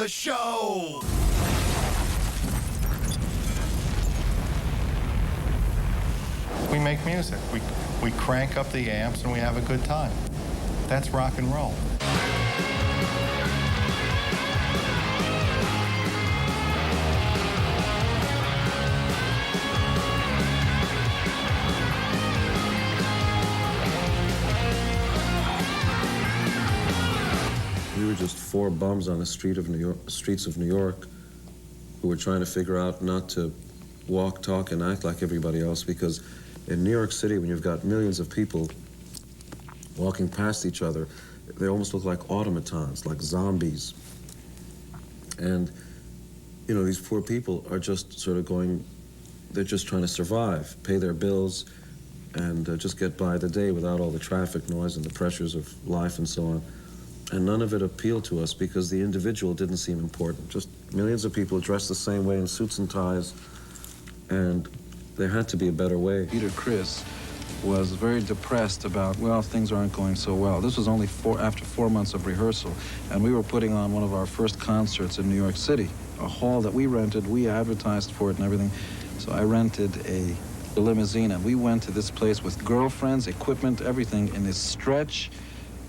the show. We make music. We crank up the amps and we have a good time. That's rock and roll. We were just four bums on the streets of New York who were trying to figure out not to walk, talk, and act like everybody else, because in New York City, when you've got millions of people walking past each other, they almost look like automatons, like zombies. And, you know, these poor people are just sort of going, they're just trying to survive, pay their bills, and just get by the day without all the traffic noise and the pressures of life and so on. And none of it appealed to us because the individual didn't seem important. Just millions of people dressed the same way in suits and ties, and there had to be a better way. Peter Criss was very depressed about, well, things aren't going so well. This was only after 4 months of rehearsal, and we were putting on one of our first concerts in New York City, a hall that we rented, we advertised for it and everything. So I rented a limousine, and we went to this place with girlfriends, equipment, everything, in this stretch.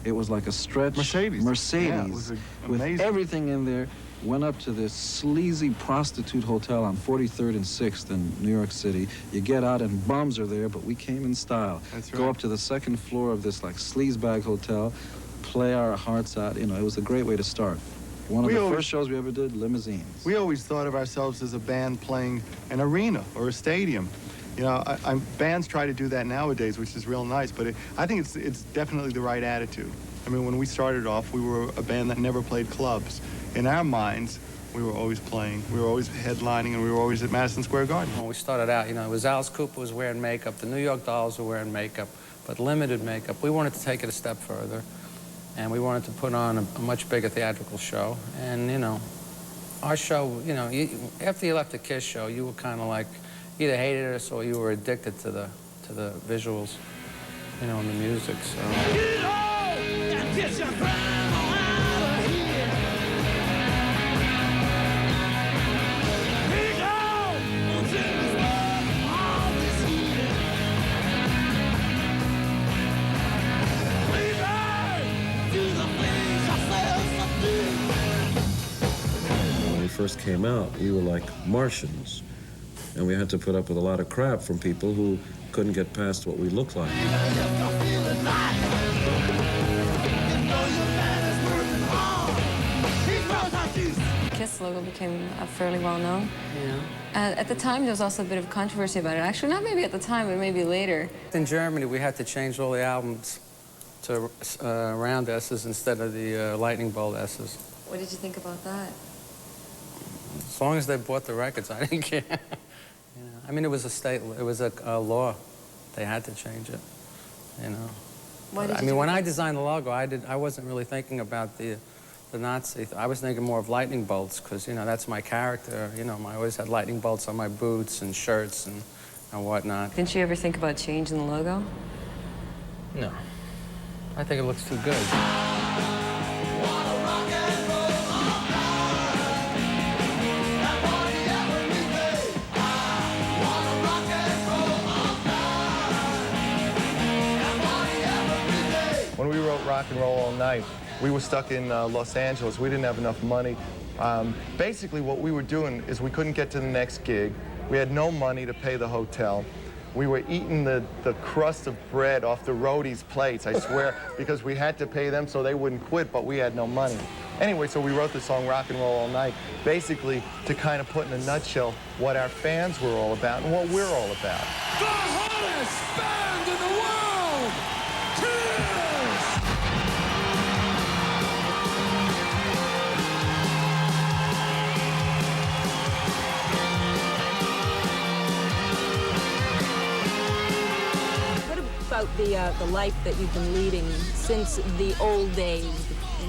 It was like a stretch Mercedes. Yeah, it was with amazing. everything in there. Went up to this sleazy prostitute hotel on 43rd and 6th in New York City. You get out and bums are there, but we came in style. That's Go right. up to the second floor of this like sleazebag hotel, play our hearts out. You know, it was a great way to start. One of the first shows we ever did, limousines. We always thought of ourselves as a band playing an arena or a stadium. You know, bands try to do that nowadays, which is real nice, but I think it's definitely the right attitude. I mean, when we started off, we were a band that never played clubs. In our minds, we were always playing, we were always headlining, and we were always at Madison Square Garden. When we started out, you know, it was Alice Cooper was wearing makeup, the New York Dolls were wearing makeup, but limited makeup. We wanted to take it a step further, and we wanted to put on a much bigger theatrical show. And, you know, our show, you know, after you left the Kiss show, you were kind of like, either hated us or you were addicted to the visuals, you know, and the music, so. Get off and get your grandma out of here. Take off until this world all is here. We burn to the things ourselves to do. When we first came out, we were like Martians. And we had to put up with a lot of crap from people who couldn't get past what we looked like. Kiss logo became fairly well known. Yeah. At the time, there was also a bit of controversy about it. Actually, not maybe at the time, but maybe later. In Germany, we had to change all the albums to round S's instead of the lightning bolt S's. What did you think about that? As long as they bought the records, I didn't care. You know, I mean, it was a law. They had to change it, you know. Why did I mean, when I designed the logo, I wasn't really thinking about the Nazi. I was thinking more of lightning bolts, because, you know, that's my character. You know, I always had lightning bolts on my boots and shirts and whatnot. Didn't you ever think about changing the logo? No. I think it looks too good. When we wrote Rock and Roll All Night, we were stuck in Los Angeles. We didn't have enough money. Basically, what we were doing is we couldn't get to the next gig. We had no money to pay the hotel. We were eating the crust of bread off the roadies' plates, I swear, because we had to pay them so they wouldn't quit, but we had no money. Anyway, so we wrote the song Rock and Roll All Night, basically to kind of put in a nutshell what our fans were all about and what we're all about. The hottest band in the world, Kiss! What about the life that you've been leading since the old days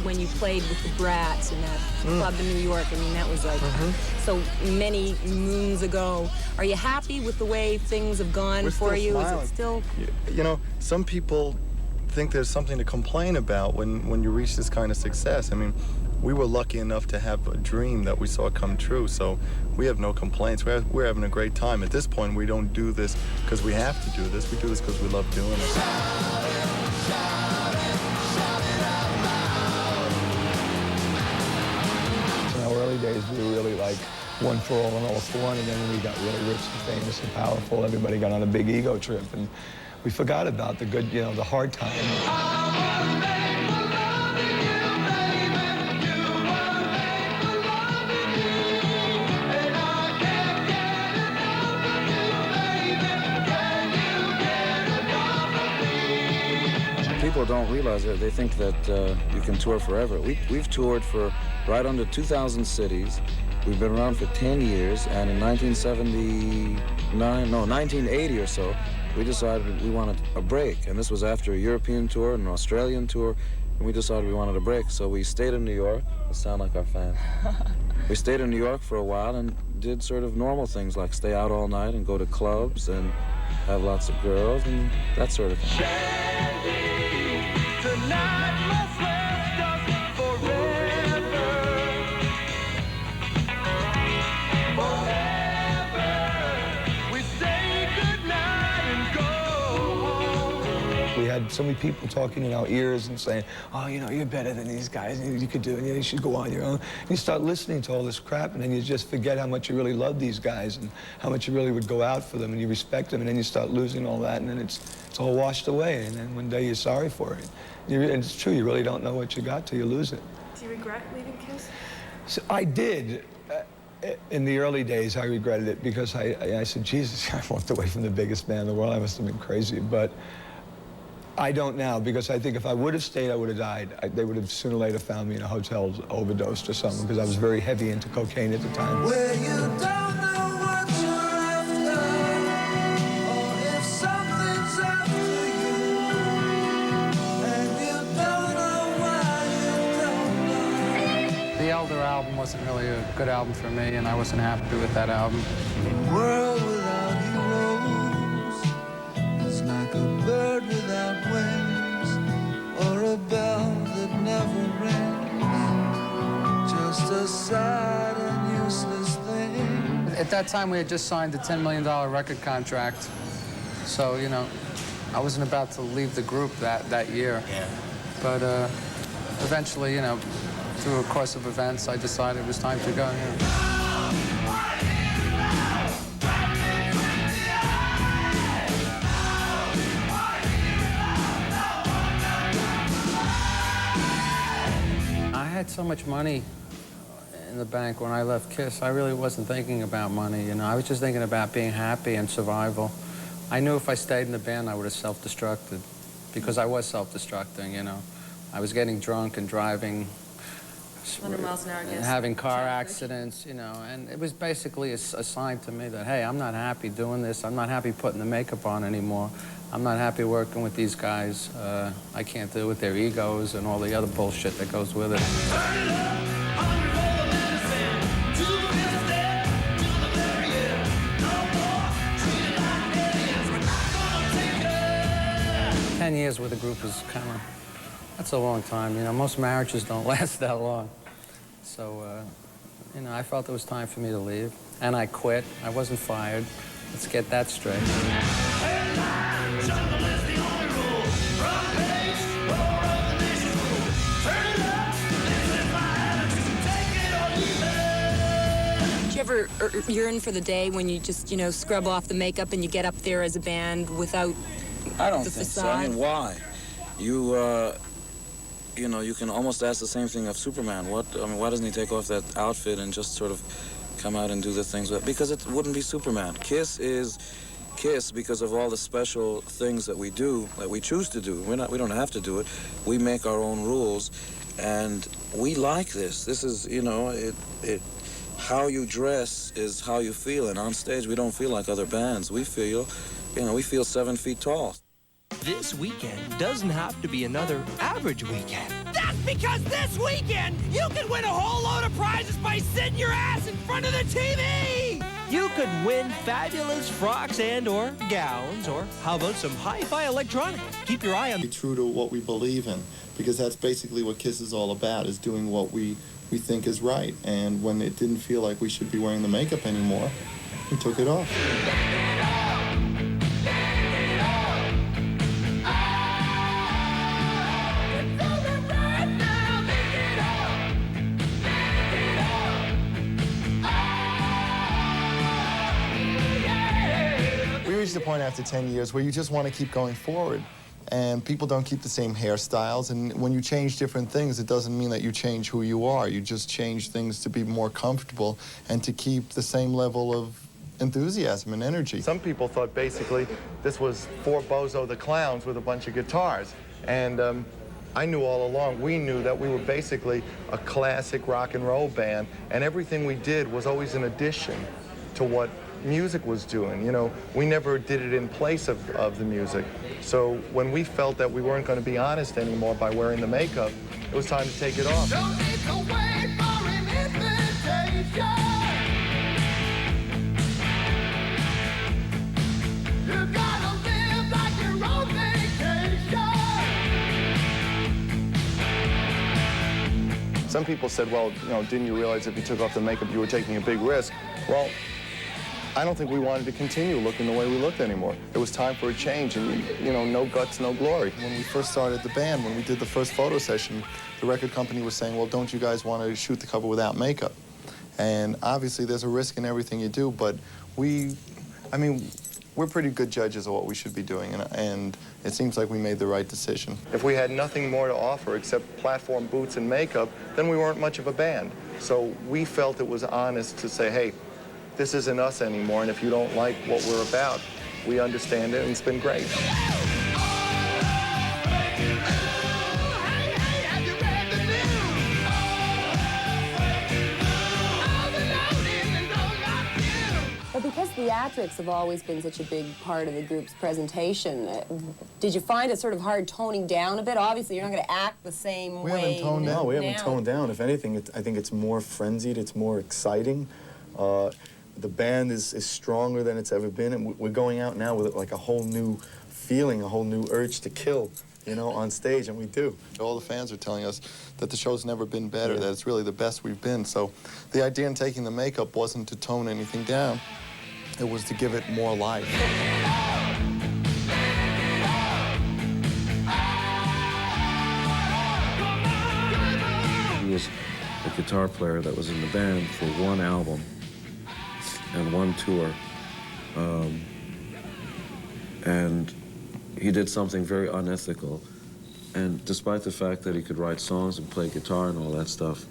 when you played with the Brats in that club in New York? I mean, that was like so many moons ago. Are you happy with the way things have gone for you? Smiling. Is it still? You know, some people think there's something to complain about when you reach this kind of success. I mean, we were lucky enough to have a dream that we saw come true, so we have no complaints. We're having a great time. At this point, we don't do this because we have to do this. We do this because we love doing it. In our early days, we were really like one for all and all for one, and then when we got really rich and famous and powerful, everybody got on a big ego trip, and we forgot about the good, the hard times. People don't realize it. They think that you can tour forever. We've toured for right under 2,000 cities. We've been around for 10 years, and in 1980 or so, we decided we wanted a break. And this was after a European tour and an Australian tour, and we decided we wanted a break. So we stayed in New York. They sound like our fans. We stayed in New York for a while and did sort of normal things like stay out all night and go to clubs and have lots of girls and that sort of thing. We had so many people talking in our ears and saying, oh, you're better than these guys, you could do it, you should go on your own. And you start listening to all this crap, and then you just forget how much you really love these guys and how much you really would go out for them, and you respect them, and then you start losing all that, and then it's all washed away, and then one day you're sorry for it. And it's true, you really don't know what you got till you lose it. Do you regret leaving Kiss? So I did. In the early days, I regretted it because I said, Jesus, I walked away from the biggest band in the world. I must have been crazy. But I don't now, because I think if I would have stayed, I would have died. They would have sooner or later found me in a hotel overdosed or something, because I was very heavy into cocaine at the time. Where you don't know what you're after, or if something's after you, and you don't know why you don't know. The Elder album wasn't really a good album for me, and I wasn't happy with that album. A world without heroes is like a bird without wings, or a bell that never rings, just a sad and useless thing. At that time, we had just signed a $10 million record contract, so, I wasn't about to leave the group that year. Yeah. But eventually, through a course of events, I decided it was time to go. I had so much money in the bank when I left Kiss. I really wasn't thinking about money, I was just thinking about being happy and survival. I knew if I stayed in the band, I would have self-destructed, because I was self-destructing, I was getting drunk and driving, 100 miles an hour, and having car accidents, and it was basically a sign to me that, hey, I'm not happy doing this. I'm not happy putting the makeup on anymore. I'm not happy working with these guys. I can't deal with their egos and all the other bullshit that goes with it. 10 years with a group is that's a long time. Most marriages don't last that long. So, I felt it was time for me to leave. And I quit. I wasn't fired. Let's get that straight. Do you ever yearn for the day when you just, scrub off the makeup and you get up there as a band without I don't the think facade? so. I mean, why? You can almost ask the same thing of Superman. Why doesn't he take off that outfit and just sort of come out and do the things? Because it wouldn't be Superman. Kiss is Kiss because of all the special things that we do, that we choose to do. We don't have to do it. We make our own rules, and we like this. This is, how you dress is how you feel, and on stage we don't feel like other bands. We feel 7 feet tall. This weekend doesn't have to be another average weekend. That's because this weekend you can win a whole load of prizes by sitting your ass in front of the TV! You could win fabulous frocks and or gowns, or how about some hi-fi electronics? Keep your eye on... Be true to what we believe in. because that's basically what KISS is all about, is doing what we think is right. And when it didn't feel like we should be wearing the makeup anymore, we took it off. We reached a point after 10 years where you just want to keep going forward. And people don't keep the same hairstyles. And when you change different things, it doesn't mean that you change who you are. You just change things to be more comfortable and to keep the same level of enthusiasm and energy. Some people thought basically this was four Bozo the Clowns with a bunch of guitars. And I knew all along, we knew that we were basically a classic rock and roll band, and everything we did was always an addition to what music was doing. You know, we never did it in place of the music. So when we felt that we weren't going to be honest anymore by wearing the makeup, it was time to take it off. Don't need to wait for an invitation. You gotta live like your own vacation. Some people said, well, you know, didn't you realize if you took off the makeup you were taking a big risk? Well, I don't think we wanted to continue looking the way we looked anymore. It was time for a change, and, you know, no guts, no glory. When we first started the band, when we did the first photo session, the record company was saying, well, don't you guys want to shoot the cover without makeup? And obviously there's a risk in everything you do, but we're pretty good judges of what we should be doing, and it seems like we made the right decision. If we had nothing more to offer except platform boots and makeup, then we weren't much of a band. So we felt it was honest to say, hey, this isn't us anymore, and if you don't like what we're about, we understand it, and it's been great. But because theatrics have always been such a big part of the group's presentation, did you find it sort of hard toning down a bit? Obviously, you're not going to act the same way. We haven't toned down. No, we haven't toned down. If anything, I think it's more frenzied, it's more exciting. The band is stronger than it's ever been, and we're going out now with like a whole new feeling, a whole new urge to kill, you know, on stage, and we do. All the fans are telling us that the show's never been better, that it's really the best we've been. So the idea in taking the makeup wasn't to tone anything down, it was to give it more life. He was the guitar player that was in the band for one album and one tour. And he did something very unethical. And despite the fact that he could write songs and play guitar and all that stuff,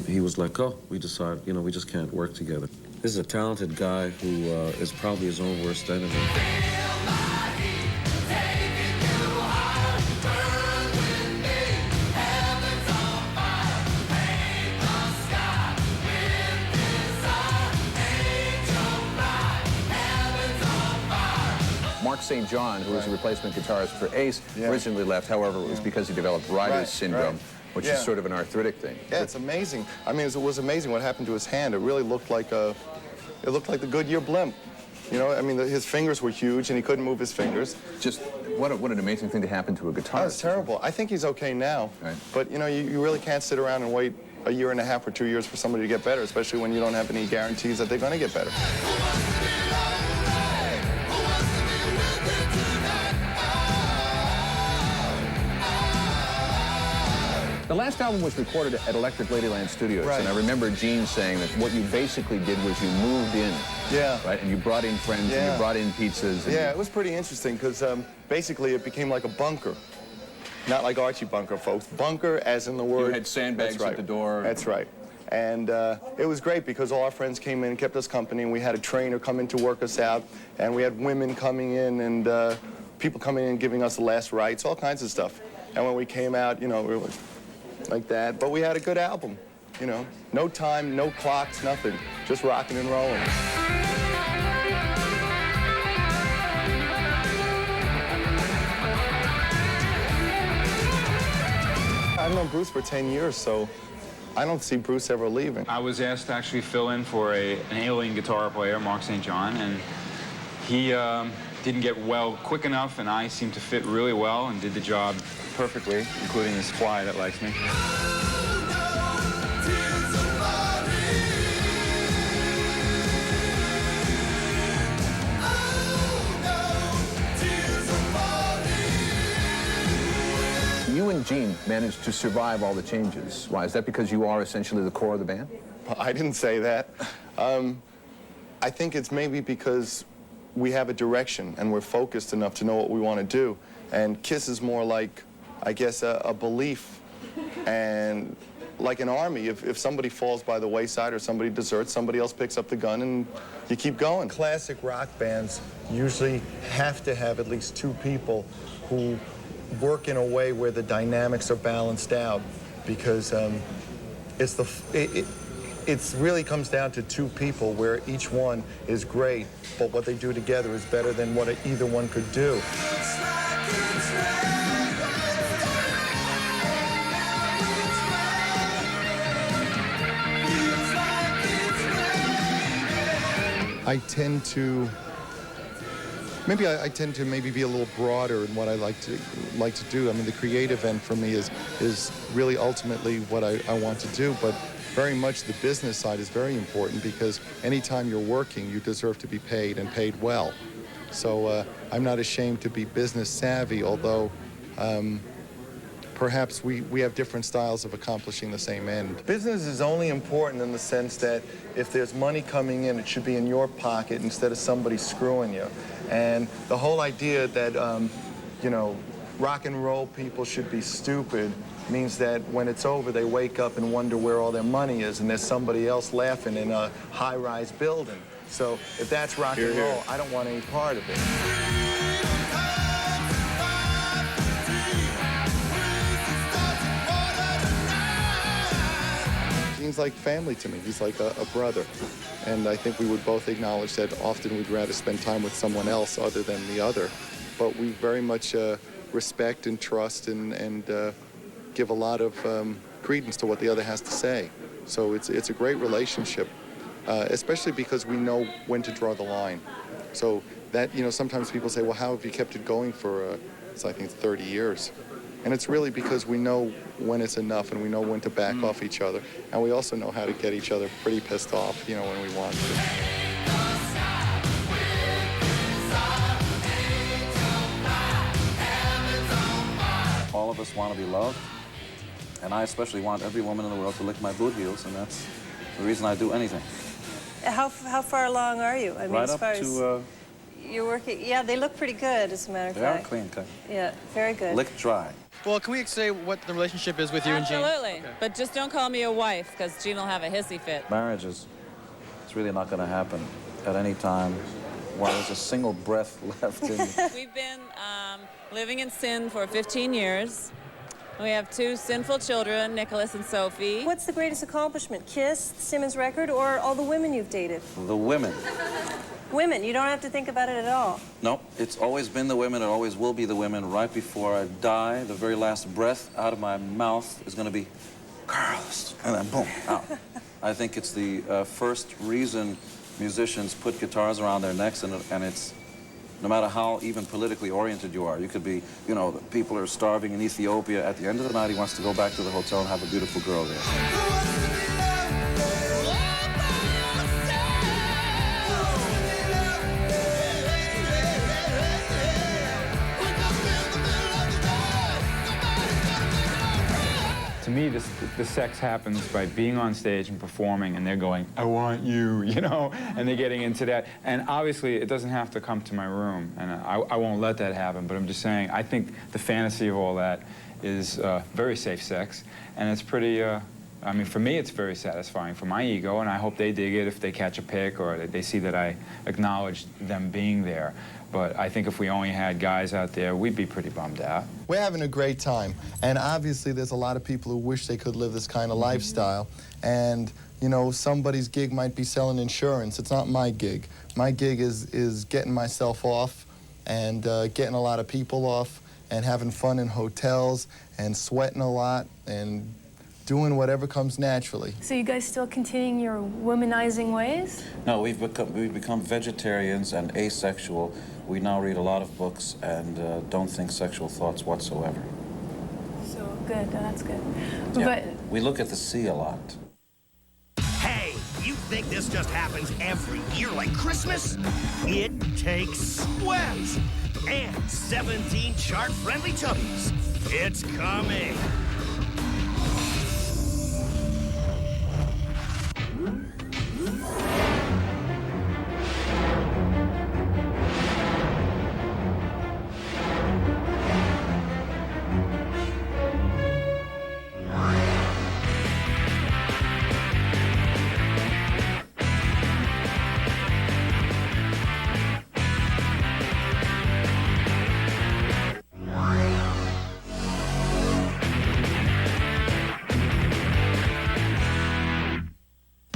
he was like, oh, we decided, you know, we just can't work together. This is a talented guy who is probably his own worst enemy. Mark St. John, who was a replacement guitarist for Ace, originally left. However, it was because he developed writer's syndrome, which is sort of an arthritic thing. Yeah, it's amazing. I mean, it was amazing what happened to his hand. It really looked like the Goodyear blimp. You know, I mean, his fingers were huge, and he couldn't move his fingers. Just what an amazing thing to happen to a guitarist. That was terrible. I think he's okay now. Right. But, you know, you really can't sit around and wait a year and a half or 2 years for somebody to get better, especially when you don't have any guarantees that they're going to get better. The last album was recorded at Electric Ladyland Studios, and I remember Gene saying that what you basically did was you moved in, right, and you brought in friends, and you brought in pizzas. And it was pretty interesting, because basically it became like a bunker. Not like Archie Bunker, folks. Bunker as in the word. You had sandbags at the door. That's right. And it was great because all our friends came in and kept us company, and we had a trainer come in to work us out, and we had women coming in and people coming in and giving us the last rites, all kinds of stuff. And when we came out, you know, we were like that. But we had a good album, you know. No time, no clocks, nothing. Just rocking and rolling. I've known Bruce for 10 years, so I don't see Bruce ever leaving. I was asked to actually fill in for an alien guitar player, Mark St. John, and he didn't get well quick enough, and I seemed to fit really well and did the job perfectly, including this fly that likes me. You and Gene managed to survive all the changes. Why? Is that because you are essentially the core of the band? I didn't say that. I think it's maybe because we have a direction and we're focused enough to know what we want to do. And KISS is more like, I guess, a belief. And like an army, if somebody falls by the wayside or somebody deserts, somebody else picks up the gun and you keep going. Classic rock bands usually have to have at least two people who work in a way where the dynamics are balanced out, because it really comes down to two people where each one is great, but what they do together is better than what either one could do. I tend to maybe be a little broader in what I like to do. I mean, the creative end for me is really ultimately what I want to do, but very much the business side is very important, because anytime you're working, you deserve to be paid, and paid well. So I'm not ashamed to be business savvy, although perhaps we have different styles of accomplishing the same end. Business is only important in the sense that if there's money coming in, it should be in your pocket instead of somebody screwing you. And the whole idea that, you know, rock and roll people should be stupid means that when it's over, they wake up and wonder where all their money is, and there's somebody else laughing in a high-rise building. So if that's rock and roll, I don't want any part of it. Gene's like family to me. He's like a brother. And I think we would both acknowledge that often we'd rather spend time with someone else other than the other. But we very much respect and trust and give a lot of credence to what the other has to say. So it's a great relationship, especially because we know when to draw the line. So that, you know, sometimes people say, well, how have you kept it going for, I think, 30 years? And it's really because we know when it's enough, and we know when to back off each other. And we also know how to get each other pretty pissed off, you know, when we want to. All of us want to be loved, and I especially want every woman in the world to lick my boot heels, and that's the reason I do anything. How far along are you? I mean, Right as up far to... as you're working, yeah, they look pretty good, as a matter of They fact. are clean cut. Yeah, very good. Lick dry. Well, can we say what the relationship is with you and Gene? Absolutely. Okay. But just don't call me a wife, because Gene will have a hissy fit. Marriage is, it's really not going to happen at any time while there's a single breath left in you. We've been living in sin for 15 years. We have two sinful children, Nicholas and Sophie. What's the greatest accomplishment? KISS, the Simmons record, or all the women you've dated? The women. Women, you don't have to think about it at all. No, it's always been the women. It always will be the women. Right before I die, the very last breath out of my mouth is going to be, girls, and then boom, out. I think it's the first reason musicians put guitars around their necks, and it's, no matter how even politically oriented you are, you could be, you know, people are starving in Ethiopia. At the end of the night, he wants to go back to the hotel and have a beautiful girl there. To me, the sex happens by being on stage and performing, and they're going, I want you, you know, and they're getting into that. And obviously, it doesn't have to come to my room, and I won't let that happen, but I'm just saying, I think the fantasy of all that is very safe sex, and it's pretty, I mean, for me, it's very satisfying for my ego, and I hope they dig it if they catch a pic or they see that I acknowledge them being there. But I think if we only had guys out there, we'd be pretty bummed out. We're having a great time, and obviously there's a lot of people who wish they could live this kind of lifestyle. And, you know, somebody's gig might be selling insurance. It's not my gig. My gig is getting myself off and getting a lot of people off and having fun in hotels and sweating a lot and doing whatever comes naturally. So you guys still continuing your womanizing ways? No, we've become vegetarians and asexual. We now read a lot of books and don't think sexual thoughts whatsoever. So good, that's good. Yeah, But we look at the sea a lot. Hey, you think this just happens every year like Christmas? It takes sweat and 17 chart-friendly tubbies. It's coming.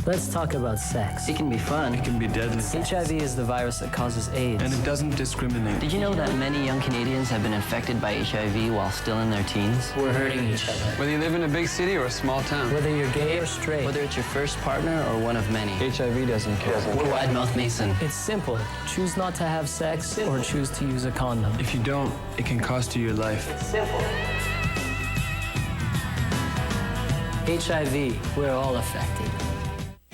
Let's talk about sex. It can be fun. It can be deadly. HIV is the virus that causes AIDS. And it doesn't discriminate. Did you know that many young Canadians have been infected by HIV while still in their teens? We're hurting each other. Whether you live in a big city or a small town. Whether you're gay or straight. Whether it's your first partner or one of many. HIV doesn't care. We're Wide Mouth Mason. It's simple. Choose not to have sex or choose to use a condom. If you don't, it can cost you your life. It's simple. HIV, we're all affected.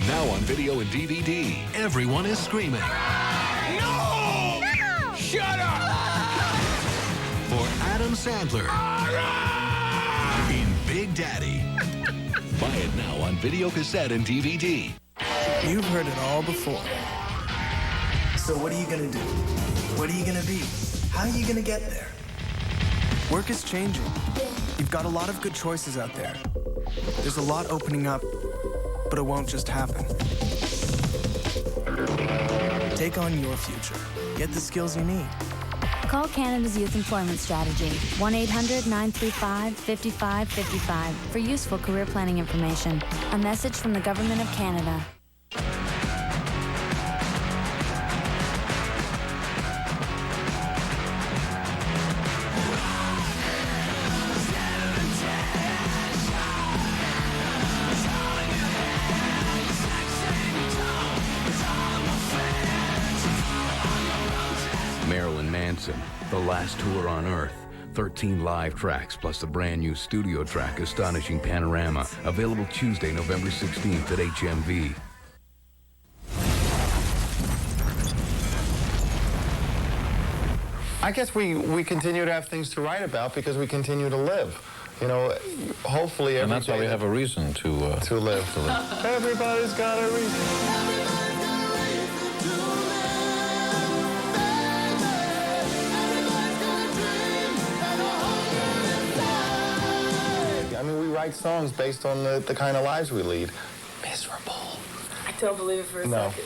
Now on video and DVD, everyone is screaming. No! Shut up! For Adam Sandler in Big Daddy. Buy it now on video cassette and DVD. You've heard it all before. So what are you gonna do? What are you gonna be? How are you gonna get there? Work is changing. You've got a lot of good choices out there. There's a lot opening up, but it won't just happen. Take on your future. Get the skills you need. Call Canada's Youth Employment Strategy, 1-800-935-5555 for useful career planning information. A message from the Government of Canada. Marilyn Manson, The Last Tour on Earth. 13 live tracks plus a brand new studio track, Astonishing Panorama. Available Tuesday, November 16th at HMV. I guess we continue to have things to write about because we continue to live. You know, hopefully every And that's why day we have a reason to live. Everybody's got a reason. I mean, we write songs based on the kind of lives we lead. Miserable. I don't believe it for a No. second.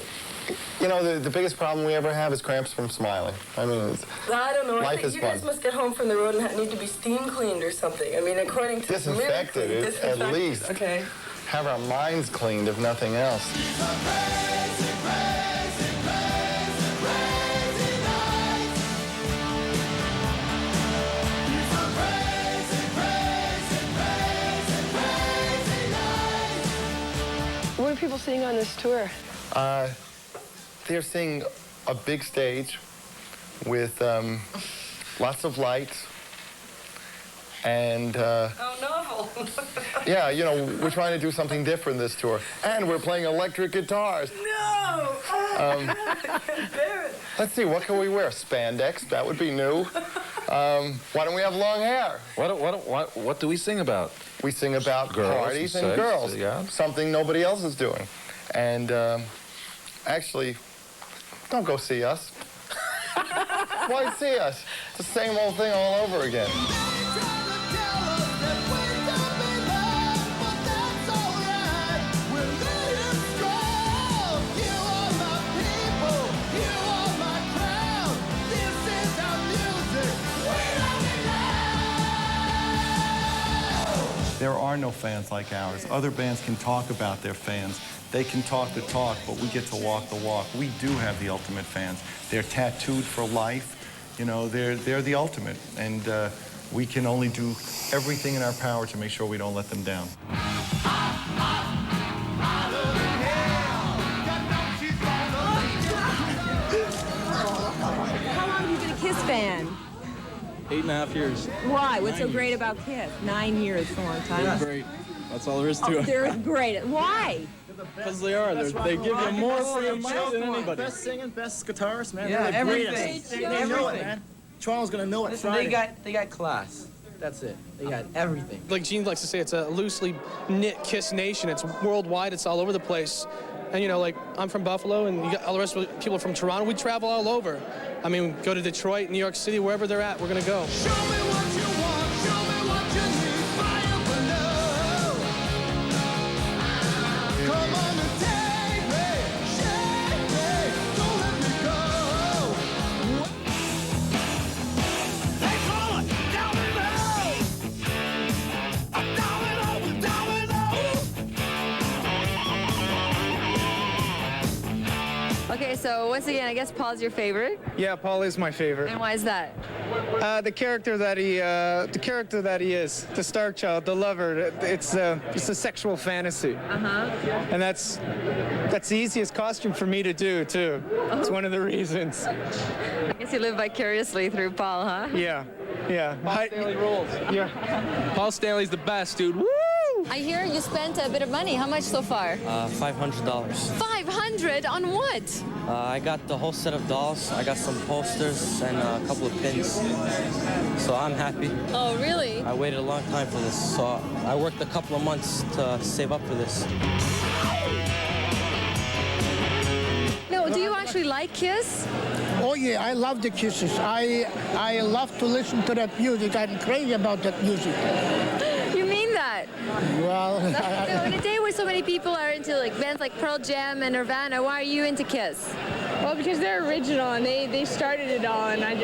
You know, the biggest problem we ever have is cramps from smiling. I mean, I don't know. I life think is you fun. guys must get home from the road and need to be steam cleaned or something. I mean, according to Disinfected, at least. Okay. Have our minds cleaned, if nothing else. What are people seeing on this tour? They're seeing a big stage with lots of lights and Oh, no. yeah, you know, we're trying to do something different this tour. And we're playing electric guitars. No! Let's see, what can we wear? Spandex, that would be new. Why don't we have long hair? What do we sing about? We sing about Girls parties and and sex, girls, yeah. something nobody else is doing. And actually, don't go see us. Why see us? It's the same old thing all over again. There are no fans like ours. Other bands can talk about their fans. They can talk the talk, but we get to walk the walk. We do have the ultimate fans. They're tattooed for life. You know, they're the ultimate. And we can only do everything in our power to make sure we don't let them down. 8.5 years. Why? What's so great about Kiss? 9 years, a long time. They're great. That's all there is to it. They're great. Why? Because they are. They give you more for your money than anybody. Best singing, best guitarist, man. Yeah, They're the everything. greatest. They know it, man. Charles gonna know it. Listen, they got class. That's it. They got everything. Like Gene likes to say, it's a loosely knit Kiss nation. It's worldwide. It's all over the place. And you know, like I'm from Buffalo, and you got all the rest of the people from Toronto. We travel all over. I mean, we go to Detroit, New York City, wherever they're at, we're gonna go. Show me what you want, show me what you need, fire below. Come on and take me, shake me, don't let me go. Hey, forward, down below. Down below, down below. Okay, so once again, I guess Paul's your favorite. Yeah, Paul is my favorite. And why is that? The character that he is, the star child, the lover. It's a sexual fantasy. And that's the easiest costume for me to do too. It's one of the reasons. I guess you live vicariously through Paul, huh? Yeah. Paul Stanley rules. Yeah. Paul Stanley's the best, dude. Woo! I hear you spent a bit of money. How much so far? $500. 500 on what? I got the whole set of dolls. I got some posters and a couple of pins. So I'm happy. Oh, really? I waited a long time for this. So I worked a couple of months to save up for this. No, do you actually like Kiss? Oh yeah, I love the Kisses. I love to listen to that music. I'm crazy about that music. You mean that? Well, No, in a day where so many people are into like bands like Pearl Jam and Nirvana, why are you into Kiss? Well, because they're original and they started it all, and I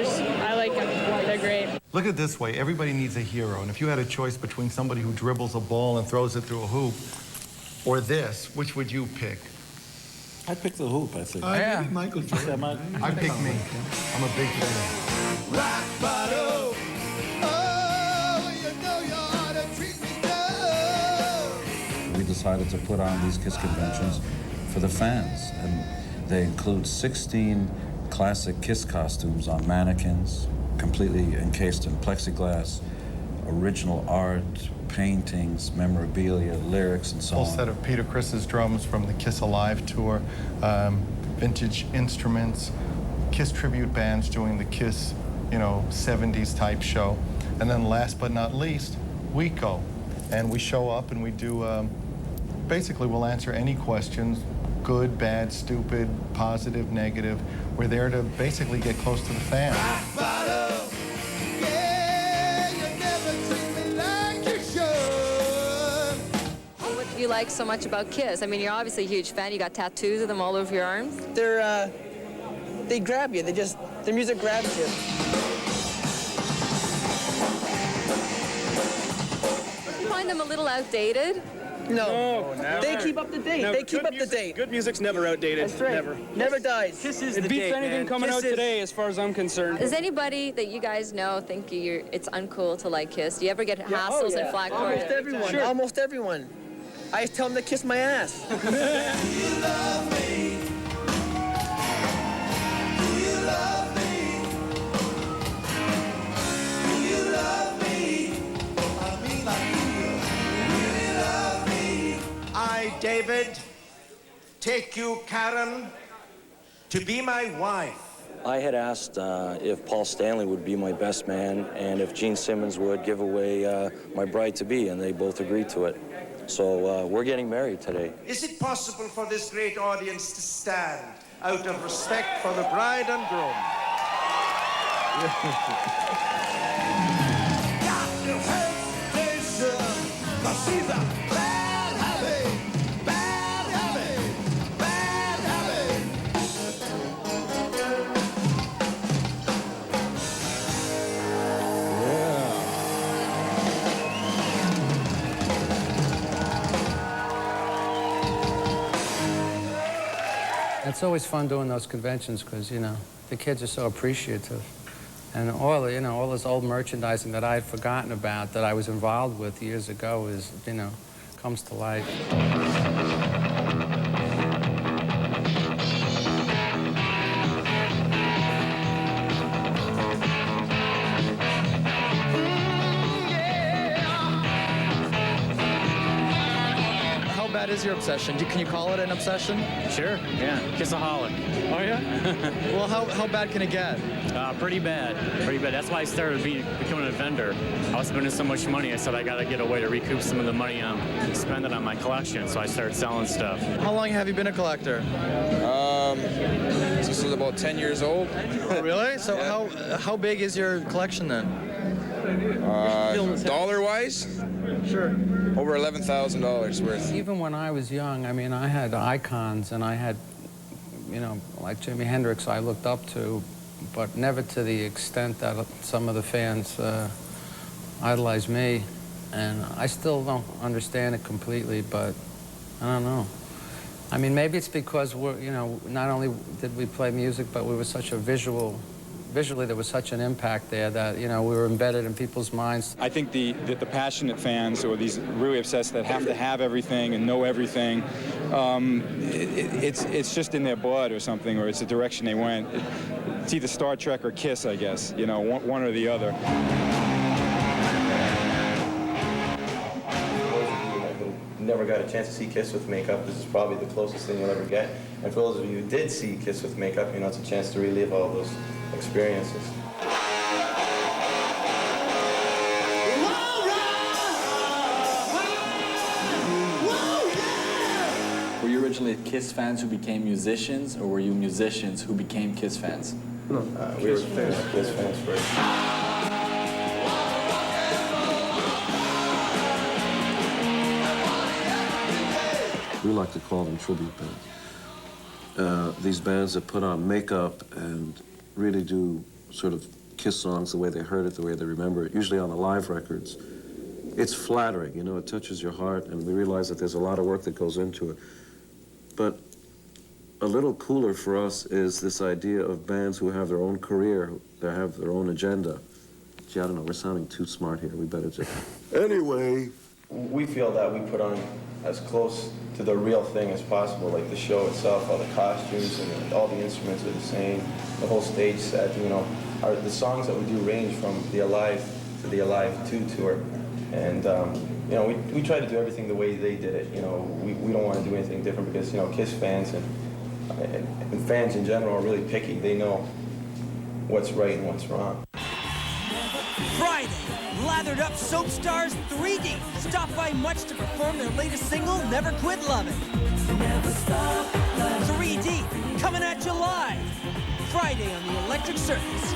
like them. They're great. Look at it this way. Everybody needs a hero. And if you had a choice between somebody who dribbles a ball and throws it through a hoop or this, which would you pick? I'd pick the hoop, I think. Yeah. Michael Jordan. I pick me. I'm a big fan. Rock bottom. Oh, you know you ought to treat me good. We decided to put on these Kiss conventions for the fans, and they include 16 classic Kiss costumes on mannequins, completely encased in plexiglass, original art, paintings, memorabilia, lyrics, and so Full on. set of Peter Criss's drums from the Kiss Alive tour, vintage instruments, Kiss tribute bands doing the Kiss, 70s type show. And then last but not least, we go. And we show up and we do, basically we'll answer any questions, good, bad, stupid, positive, negative. We're there to basically get close to the fans. What do you like so much about Kiss? I mean, you're obviously a huge fan. You got tattoos of them all over your arms. They grab you. Their music grabs you. You find them a little outdated? No, never. they keep up to date. Never. They keep up to date. Good music's never outdated. That's right. Never dies. Kiss is it beats anything coming out today, as far as I'm concerned. Does anybody that you guys know think it's uncool to like Kiss? Do you ever get hassles and flack for Almost it? everyone. Sure. Almost everyone. I tell them to kiss my ass. I, David, take you, Karen, to be my wife. I had asked if Paul Stanley would be my best man and if Gene Simmons would give away my bride-to-be, and they both agreed to it. So we're getting married today. Is it possible for this great audience to stand out of respect for the bride and groom? She's a bad habit, bad habit, bad habit. It's always fun doing those conventions because, the kids are so appreciative. And all this old merchandising that I had forgotten about that I was involved with years ago is, comes to life. is your obsession? Can you call it an obsession? Sure, yeah. Kissaholic. Oh, yeah? Well, how bad can it get? Pretty bad. Pretty bad. That's why I started becoming a vendor. I was spending so much money, I said I got to get a way to recoup some of the money I'm spending on my collection, so I started selling stuff. How long have you been a collector? This is about 10 years old. Really? So yeah. how big is your collection then? Dollar-wise? Sure. Over $11,000 worth. Even when I was young, I mean, I had icons and I had, you know, like Jimi Hendrix I looked up to, but never to the extent that some of the fans idolize me. And I still don't understand it completely, but I don't know. I mean, maybe it's because we're, you know, not only did we play music, but we were such a visually there was such an impact there that, you know, we were embedded in people's minds. I think the passionate fans, or these really obsessed that have to have everything and know everything, it's just in their blood or something, or it's the direction they went. It's either Star Trek or Kiss, I guess, you know, one or the other. Never got a chance to see Kiss with makeup. This is probably the closest thing you'll ever get. And for those of you who did see Kiss with makeup, you know, it's a chance to relive all those experiences. Were you originally Kiss fans who became musicians, or were you musicians who became Kiss fans? No, we were Kiss fans first. We like to call them tribute bands. These bands that put on makeup and really do sort of Kiss songs the way they heard it, the way they remember it, usually on the live records. It's flattering, you know, it touches your heart, and we realize that there's a lot of work that goes into it. But a little cooler for us is this idea of bands who have their own career, that have their own agenda. Gee, I don't know, we're sounding too smart here. We better just... Anyway, we feel that we put on as close to the real thing as possible, like the show itself, all the costumes and all the instruments are the same, the whole stage set, you know. The songs that we do range from the Alive to the Alive 2 tour. And, you know, we try to do everything the way they did it, you know. We don't want to do anything different because, you know, Kiss fans and fans in general are really picky. They know what's right and what's wrong. Friday, lathered up soap stars 3D stop by Much to perform their latest single, Never Quit Lovin'. 3D, coming at you live. Friday on the Electric Circus.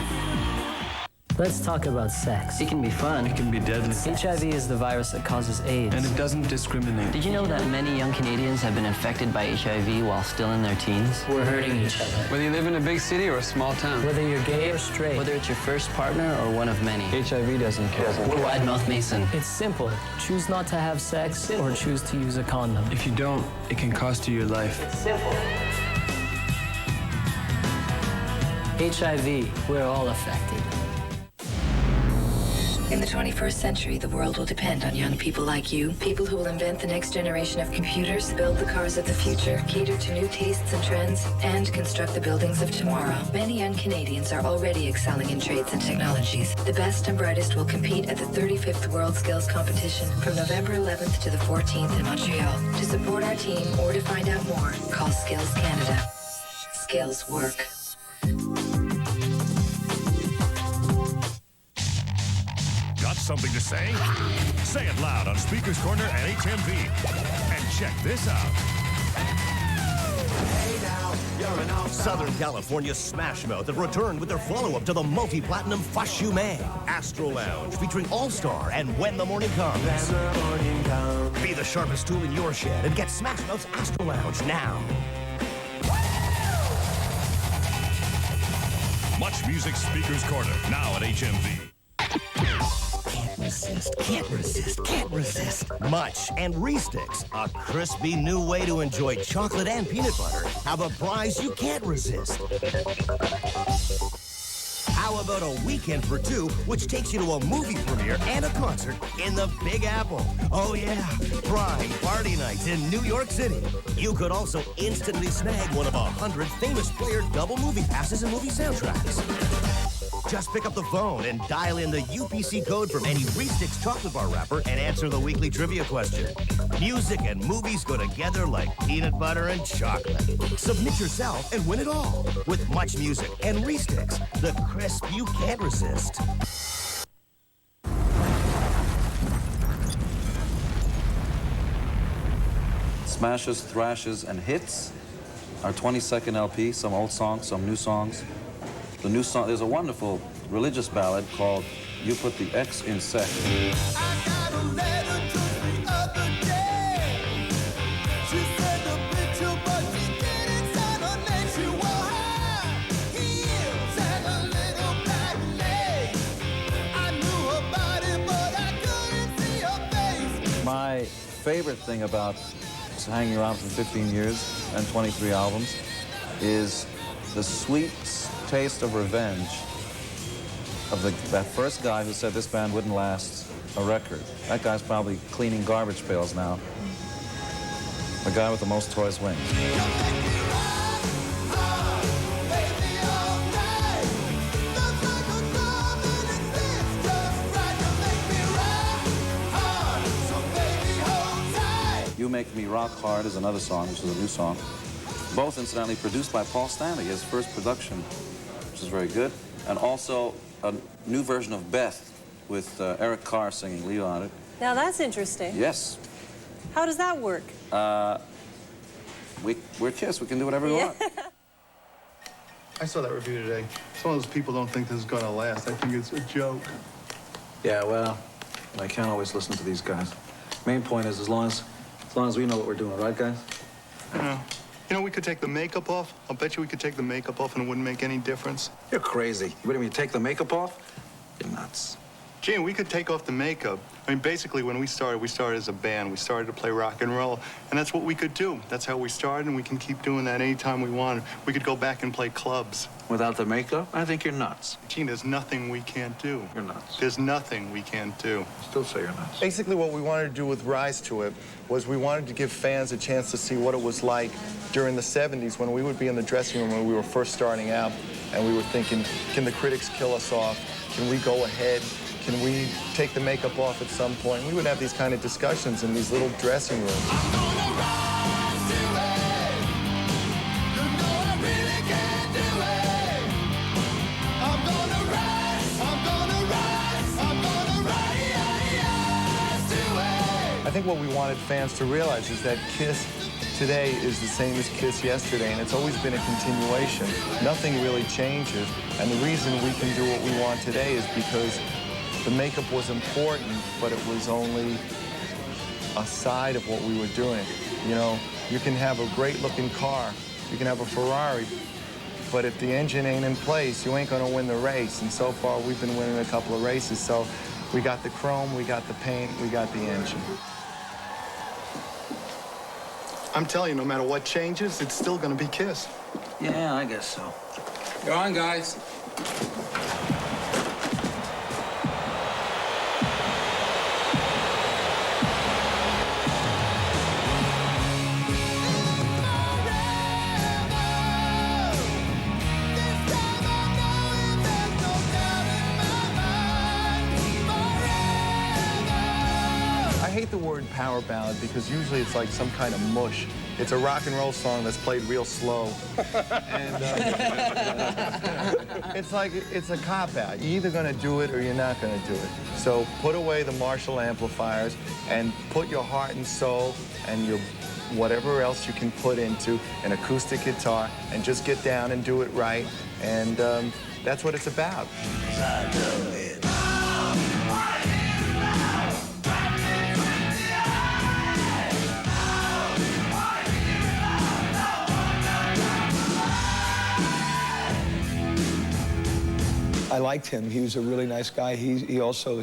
Let's talk about sex. It can be fun. It can be deadly. HIV is the virus that causes AIDS. And it doesn't discriminate. Did you know that many young Canadians have been infected by HIV while still in their teens? We're hurting each other. Whether you live in a big city or a small town. Whether you're gay or straight. Whether it's your first partner or one of many. HIV doesn't care. We're Wide Mouth Mason. It's simple. Choose not to have sex or choose to use a condom. If you don't, it can cost you your life. It's simple. HIV, we're all affected. In the 21st century, the world will depend on young people like you, people who will invent the next generation of computers, build the cars of the future, cater to new tastes and trends, and construct the buildings of tomorrow. Many young Canadians are already excelling in trades and technologies. The best and brightest will compete at the 35th World Skills Competition from November 11th to the 14th in Montreal. To support our team or to find out more, call Skills Canada. Skills work. Something to say? Say it loud on Speaker's Corner at HMV. And check this out. Hey now, Southern California's Smash Mouth have returned with their follow-up to the multi-platinum Fush You Man, Astro Lounge, featuring All-Star and When the Morning Comes. Be the sharpest tool in your shed and get Smash Mouth's Astro Lounge now. MuchMusic Speaker's Corner, now at HMV. Can't resist. Much and Re-Sticks, a crispy new way to enjoy chocolate and peanut butter, have a prize you can't resist. How about a weekend for two, which takes you to a movie premiere and a concert in the Big Apple? Oh yeah, Prime Party Nights in New York City. You could also instantly snag one of 100 famous player double movie passes and movie soundtracks. Just pick up the phone and dial in the UPC code from any Reese's chocolate bar wrapper and answer the weekly trivia question. Music and movies go together like peanut butter and chocolate. Submit yourself and win it all with MuchMusic and Reese's, the crisp you can't resist. Smashes, Thrashes, and Hits, our 22nd LP, some old songs, some new songs. The new song, there's a wonderful religious ballad called You Put the X in Sex. My favorite thing about hanging around for 15 years and 23 albums is the sweet taste of revenge of that first guy who said this band wouldn't last a record. That guy's probably cleaning garbage pails now. The guy with the most toys wins. You Make Me Rock Hard is another song, which is a new song. Both, incidentally, produced by Paul Stanley, his first production, which is very good. And also a new version of Beth with Eric Carr singing lead on it. Now that's interesting. Yes. How does that work? We're Kiss. We can do whatever we want. I saw that review today. Some of those people don't think this is gonna last. I think it's a joke. Yeah, well, I can't always listen to these guys. Main point is as long as we know what we're doing, right, guys? Yeah. You know, we could take the makeup off. I'll bet you we could take the makeup off and it wouldn't make any difference. You're crazy. What do you mean, take the makeup off? You're nuts. Gene, we could take off the makeup. I mean, basically, when we started as a band. We started to play rock and roll, and that's what we could do. That's how we started, and we can keep doing that anytime we want. We could go back and play clubs. Without the makeup? I think you're nuts. Gene, there's nothing we can't do. You're nuts. There's nothing we can't do. Still say you're nuts. Basically, what we wanted to do with Rise to It was we wanted to give fans a chance to see what it was like during the 70s when we would be in the dressing room when we were first starting out, and we were thinking, can the critics kill us off? Can we go ahead? Can we take the makeup off at some point? We would have these kind of discussions in these little dressing rooms. I think what we wanted fans to realize is that Kiss today is the same as Kiss yesterday, and it's always been a continuation. Nothing really changes, and the reason we can do what we want today is because the makeup was important, but it was only a side of what we were doing. You know, you can have a great-looking car, you can have a Ferrari, but if the engine ain't in place, you ain't gonna win the race, and so far we've been winning a couple of races, so we got the chrome, we got the paint, we got the engine. I'm telling you, no matter what changes, it's still gonna be Kiss. Yeah, I guess so. You're on, guys. I hate the word power ballad because usually it's like some kind of mush. It's a rock and roll song that's played real slow. And it's like, it's a cop-out. You're either gonna do it or you're not gonna do it. So put away the Marshall amplifiers and put your heart and soul and your whatever else you can put into an acoustic guitar and just get down and do it right. And that's what it's about. I liked him. He was a really nice guy. He also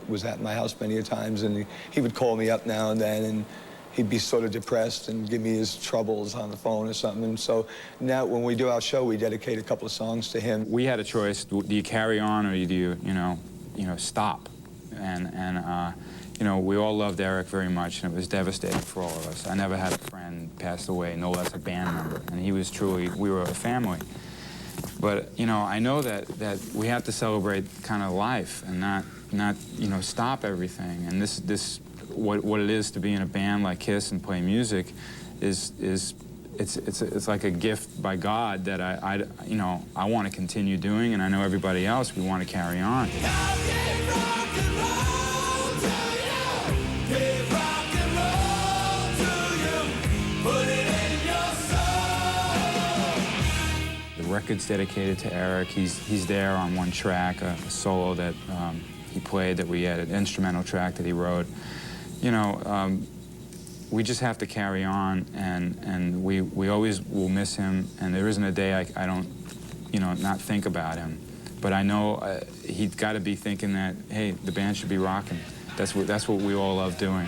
was at my house many times, and he would call me up now and then, and he'd be sort of depressed and give me his troubles on the phone or something. And so now when we do our show, we dedicate a couple of songs to him. We had a choice. Do you carry on or do you stop? And you know, we all loved Eric very much, and it was devastating for all of us. I never had a friend pass away, no less a band member, and he was truly, we were a family. But you know, I know that we have to celebrate kind of life and not you know, stop everything. And what it is to be in a band like Kiss and play music is it's like a gift by God that I you know, I want to continue doing, and I know everybody else, we want to carry on. The record's dedicated to Eric. He's there on one track, a solo that he played, that we had an instrumental track that he wrote. You know, we just have to carry on, and we always will miss him, and there isn't a day I don't, you know, not think about him. But I know he's got to be thinking that, hey, the band should be rocking. That's what we all love doing.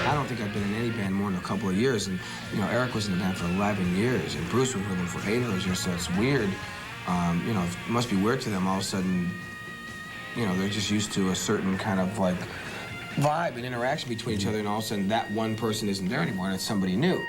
I don't think I've been in any band more than a couple of years, and you know, Eric was in the band for 11 years, and Bruce was with him for 8 of those years, so it's weird. You know, it must be weird to them all of a sudden, you know, they're just used to a certain kind of like vibe and interaction between each other, and all of a sudden that one person isn't there anymore, and it's somebody new.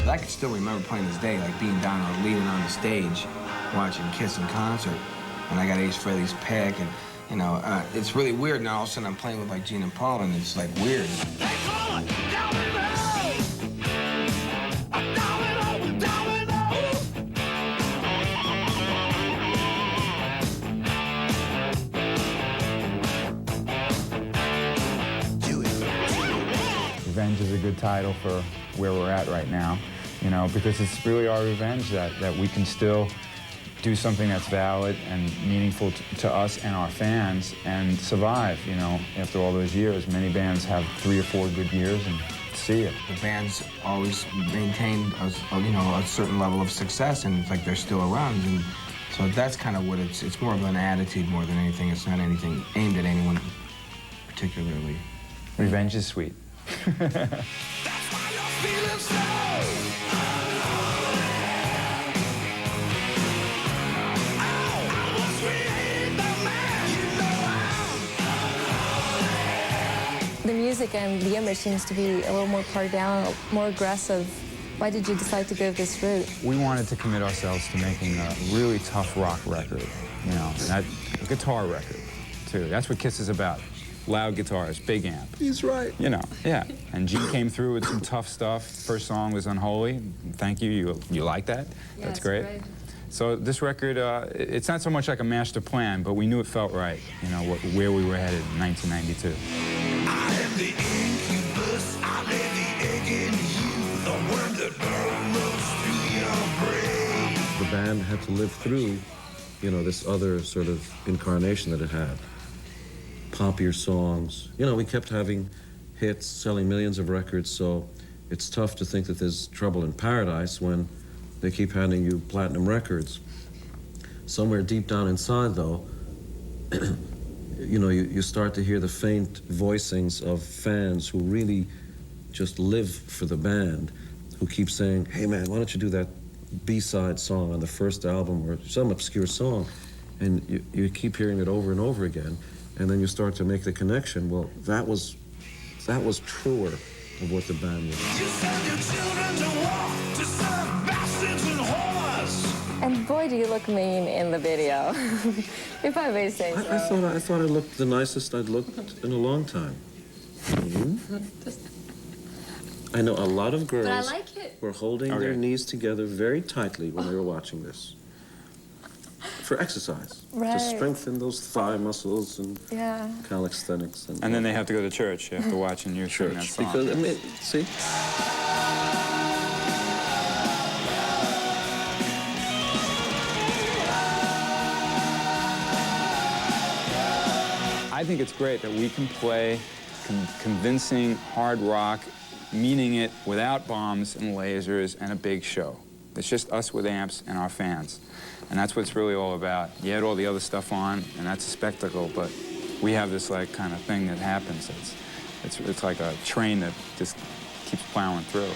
I can still remember playing this day, like being down or leaning on the stage, watching Kiss in concert, and I got Ace Frehley's pick, and you know, it's really weird. Now all of a sudden I'm playing with like Gene and Paul, and it's like weird. Revenge is a good title for where we're at right now, you know, because it's really our revenge that we can still do something that's valid and meaningful to us and our fans and survive, you know, after all those years. Many bands have 3 or 4 good years and see it. The band's always maintained you know, a certain level of success, and it's like they're still around, and so that's kind of what it's more of an attitude more than anything. It's not anything aimed at anyone particularly. Revenge is sweet. The music and the image seems to be a little more pared down, more aggressive. Why did you decide to go this route? We wanted to commit ourselves to making a really tough rock record, you know, and a guitar record, too. That's what Kiss is about. Loud guitars, big amp. He's right. You know, yeah. And Gene came through with some tough stuff. First song was Unholy. Thank you. You like that? Yeah, that's great. So this record, it's not so much like a master plan, but we knew it felt right, you know, where we were headed in 1992. I am the incubus, I lay the egg in you, the worm that burrows through your brain. The band had to live through, you know, this other sort of incarnation that it had. Poppier songs. You know, we kept having hits, selling millions of records, so it's tough to think that there's trouble in paradise when they keep handing you platinum records. Somewhere deep down inside, though, you know, you start to hear the faint voicings of fans who really just live for the band, who keep saying, hey man, why don't you do that B-side song on the first album, or some obscure song, and you keep hearing it over and over again. And then you start to make the connection. Well, that was truer of what the band was. You send your children to war, to serve bastards and whores. And boy, do you look mean in the video, if I may say so. I thought I looked the nicest I'd looked in a long time. I know a lot of girls But I like it. were holding their knees together very tightly when they were watching this. For exercise, Right. to strengthen those thigh muscles and calisthenics. And then they have to go to church after watching you sing that song. Because, I mean, see? I think it's great that we can play convincing hard rock, meaning it without bombs and lasers and a big show. It's just us with amps and our fans. And that's what it's really all about. You had all the other stuff on, and that's a spectacle, but we have this, like, kind of thing that happens. It's like a train that just keeps plowing through.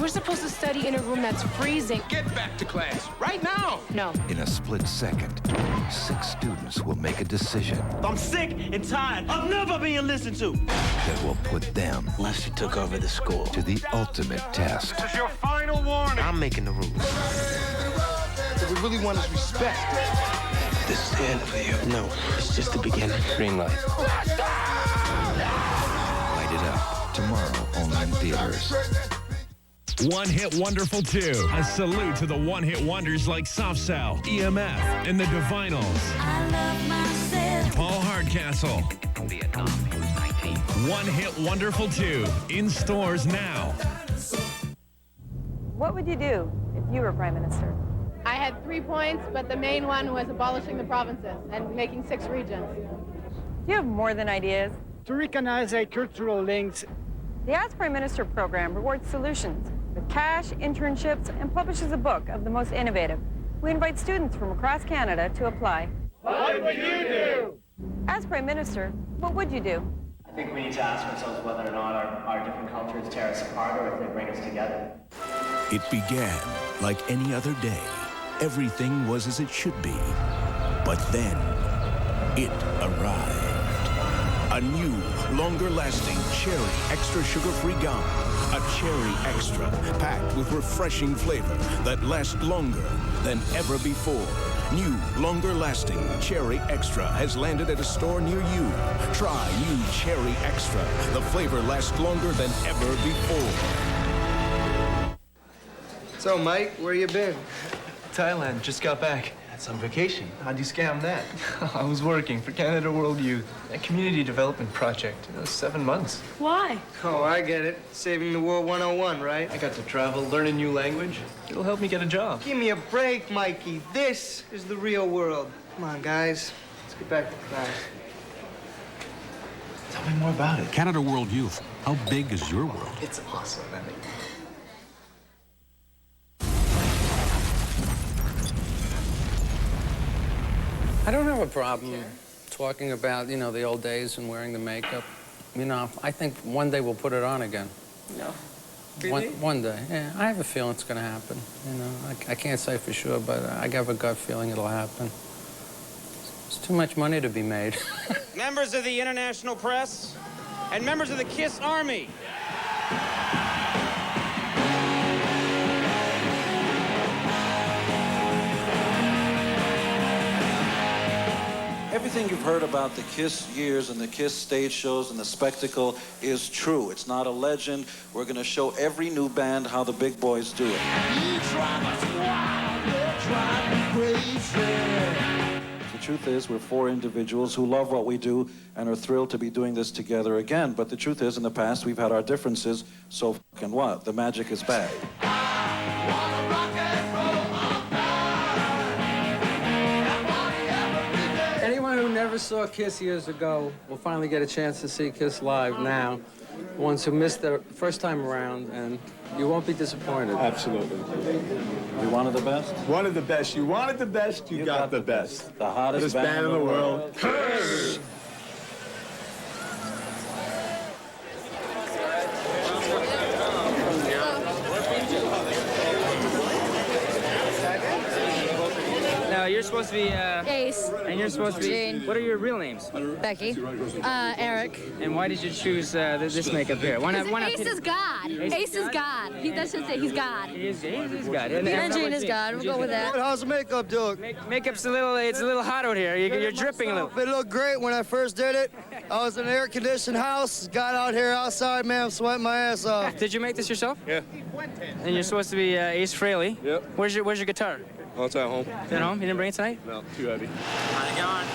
We're supposed to study in a room that's freezing. Get back to class, right now! No. In a split second, 6 students will make a decision I'm sick and tired of never being listened to. that will put them Lester took over the school. to the ultimate test. This is your final warning. I'm making the rules. What we really want is respect. This is the end for you. No, it's just the beginning. Green light. Light it up tomorrow only in theaters. One Hit Wonderful 2. A salute to the one-hit wonders like Soft Cell, EMF, and the Divinals. Paul Hardcastle. One Hit Wonderful 2. In stores now. What would you do if you were Prime Minister? I had 3 points, but the main one was abolishing the provinces and making 6 regions. Do you have more than ideas? To recognize cultural links. The Ask Prime Minister program rewards solutions with cash, internships, and publishes a book of the most innovative. We invite students from across Canada to apply. What would you do? As Prime Minister, what would you do? I think we need to ask ourselves whether or not our different cultures tear us apart or if they bring us together. It began like any other day. Everything was as it should be. But then, it arrived. A new, longer-lasting cherry extra sugar-free gum. A cherry extra, packed with refreshing flavor that lasts longer than ever before. New, longer-lasting cherry extra has landed at a store near you. Try new cherry extra. The flavor lasts longer than ever before. So, Mike, where you been? Thailand. Just got back. That's on vacation. How'd you scam that? I was working for Canada World Youth, a community development project. It was 7 months. Why? Oh, I get it. Saving the world 101, right? I got to travel, learn a new language. It'll help me get a job. Give me a break, Mikey. This is the real world. Come on, guys. Let's get back to class. Tell me more about it. Canada World Youth. How big is your world? It's awesome, man. I don't have a problem talking about, the old days and wearing the makeup. I think one day we'll put it on again. No. Really? One day, yeah. I have a feeling it's going to happen. I can't say for sure, but I have a gut feeling it'll happen. There's too much money to be made. Members of the international press and members of the KISS Army. Everything you've heard about the KISS years and the KISS stage shows and the spectacle is true. It's not a legend. We're going to show every new band how the big boys do it. The truth is, we're 4 individuals who love what we do and are thrilled to be doing this together again. But the truth is, in the past, we've had our differences, so fucking what? The magic is back. Anyone who never saw KISS years ago will finally get a chance to see KISS live now. Ones who missed the first time around, and you won't be disappointed. Absolutely. You wanted the best? Wanted the best. You wanted the best, you got the best. The hottest band in the world. No, you're supposed to be, Ace. And you're supposed to be... Jane. What are your real names? Becky. Eric. And why did you choose this makeup here? Why not Ace is God. Ace is God. That's just it. He's God. He's God. And Jane is God. We'll go with that. How's the makeup doing? Makeup's a little hot out here. You're dripping a little. It looked great when I first did it. I was in an air-conditioned house. Got out here outside, man. I'm sweating my ass off. Did you make this yourself? Yeah. And you're supposed to be Ace Frehley. Yep. Where's your guitar? Oh, it's at home. Is it at home? You didn't bring it tonight? No, too heavy. How's it going?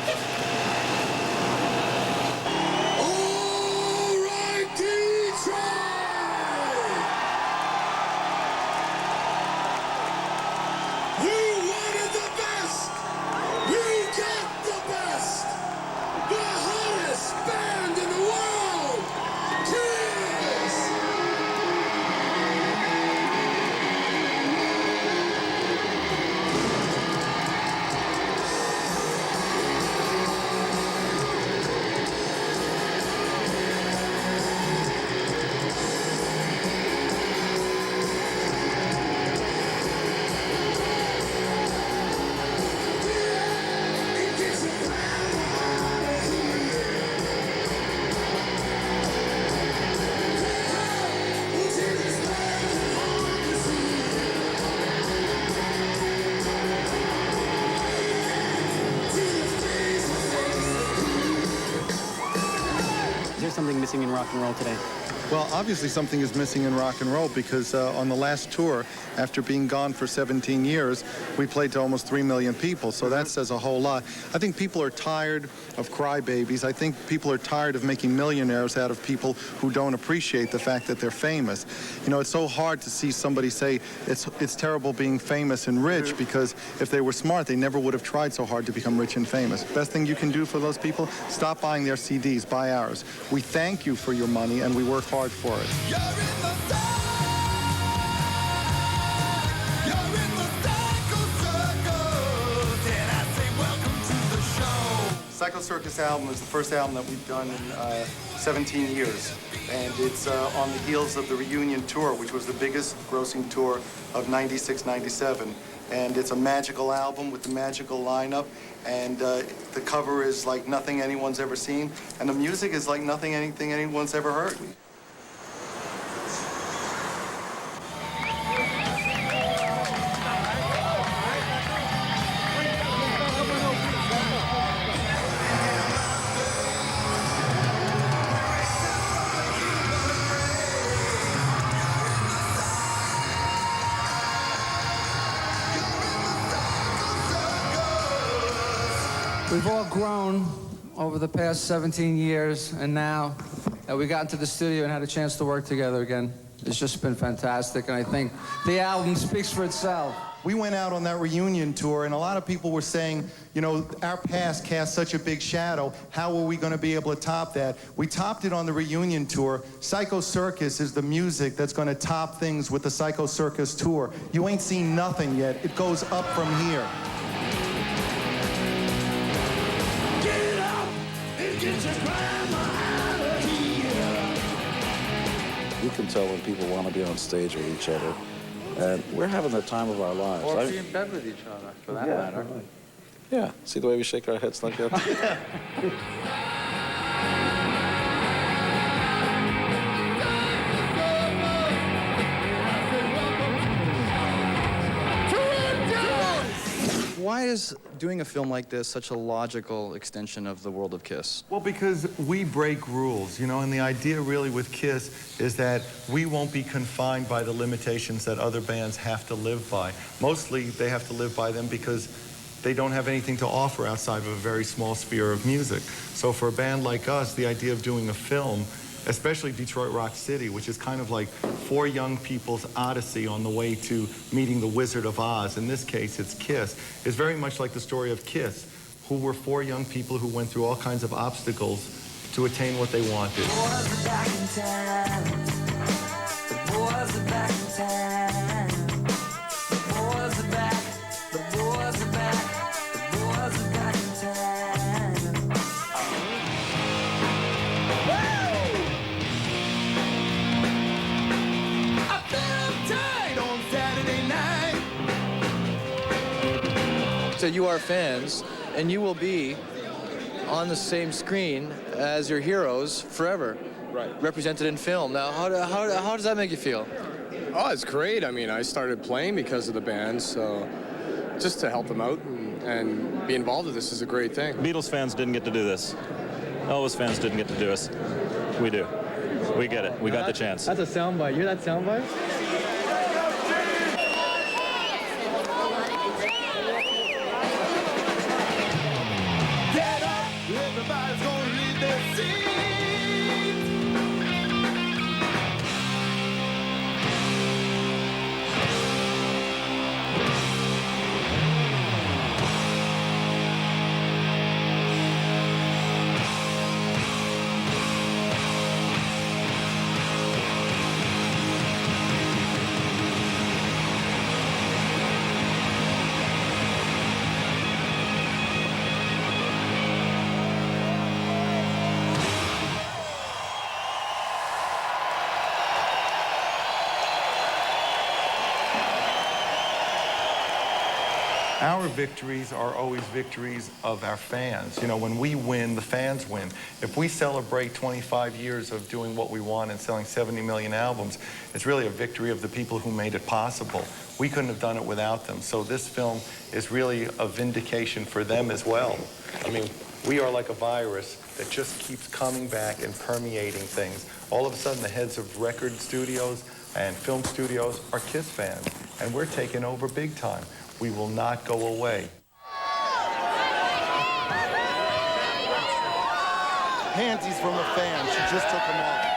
Is there something missing in rock and roll today? Well, obviously something is missing in rock and roll because on the last tour, after being gone for 17 years, we played to almost 3 million people, so that says a whole lot. I think people are tired of crybabies. I think people are tired of making millionaires out of people who don't appreciate the fact that they're famous. You know, it's so hard to see somebody say it's terrible being famous and rich, because if they were smart, they never would have tried so hard to become rich and famous. Best thing you can do for those people, stop buying their CDs, buy ours. We thank you for your money, and we work hard for it. Psycho Circus album is the first album that we've done in 17 years, and it's on the heels of the reunion tour, which was the biggest grossing tour of 96-97. And it's a magical album with the magical lineup, and the cover is like nothing anyone's ever seen, and the music is like nothing anyone's ever heard. We've all grown over the past 17 years, and now that we got into the studio and had a chance to work together again, it's just been fantastic, and I think the album speaks for itself. We went out on that reunion tour, and a lot of people were saying, you know, our past cast such a big shadow. How are we going to be able to top that? We topped it on the reunion tour. Psycho Circus is the music that's going to top things with the Psycho Circus tour. You ain't seen nothing yet. It goes up from here. Get up and get your grandma out of here. You can tell when people want to be on stage with each other. And we're having the time of our lives. Or be in bed with each other, for that matter. Right. Yeah, see the way we shake our heads like that? Why is doing a film like this such a logical extension of the world of KISS? Well, because we break rules, you know, and the idea really with KISS is that we won't be confined by the limitations that other bands have to live by. Mostly, they have to live by them because they don't have anything to offer outside of a very small sphere of music. So for a band like us, the idea of doing a film, especially Detroit Rock City, which is kind of like four young people's odyssey on the way to meeting the Wizard of Oz. In this case, it's KISS. It's very much like the story of KISS, who were four young people who went through all kinds of obstacles to attain what they wanted. The boys are back in town. The boys are back in town. The boys are back. The boys are back. The boys are back in town. So you are fans, and you will be on the same screen as your heroes forever, right? Represented in film. Now, how does that make you feel? Oh, it's great. I mean, I started playing because of the band, so just to help them out and be involved with this is a great thing. Beatles fans didn't get to do this. Elvis fans didn't get to do this. We do. We get it. We got the chance. That's a soundbite. You're that soundbite? Our victories are always victories of our fans. You know, when we win, the fans win. If we celebrate 25 years of doing what we want and selling 70 million albums, it's really a victory of the people who made it possible. We couldn't have done it without them. So this film is really a vindication for them as well. I mean, we are like a virus that just keeps coming back and permeating things. All of a sudden, the heads of record studios and film studios are KISS fans, and we're taking over big time. We will not go away. Panties from a fan. She just took them off.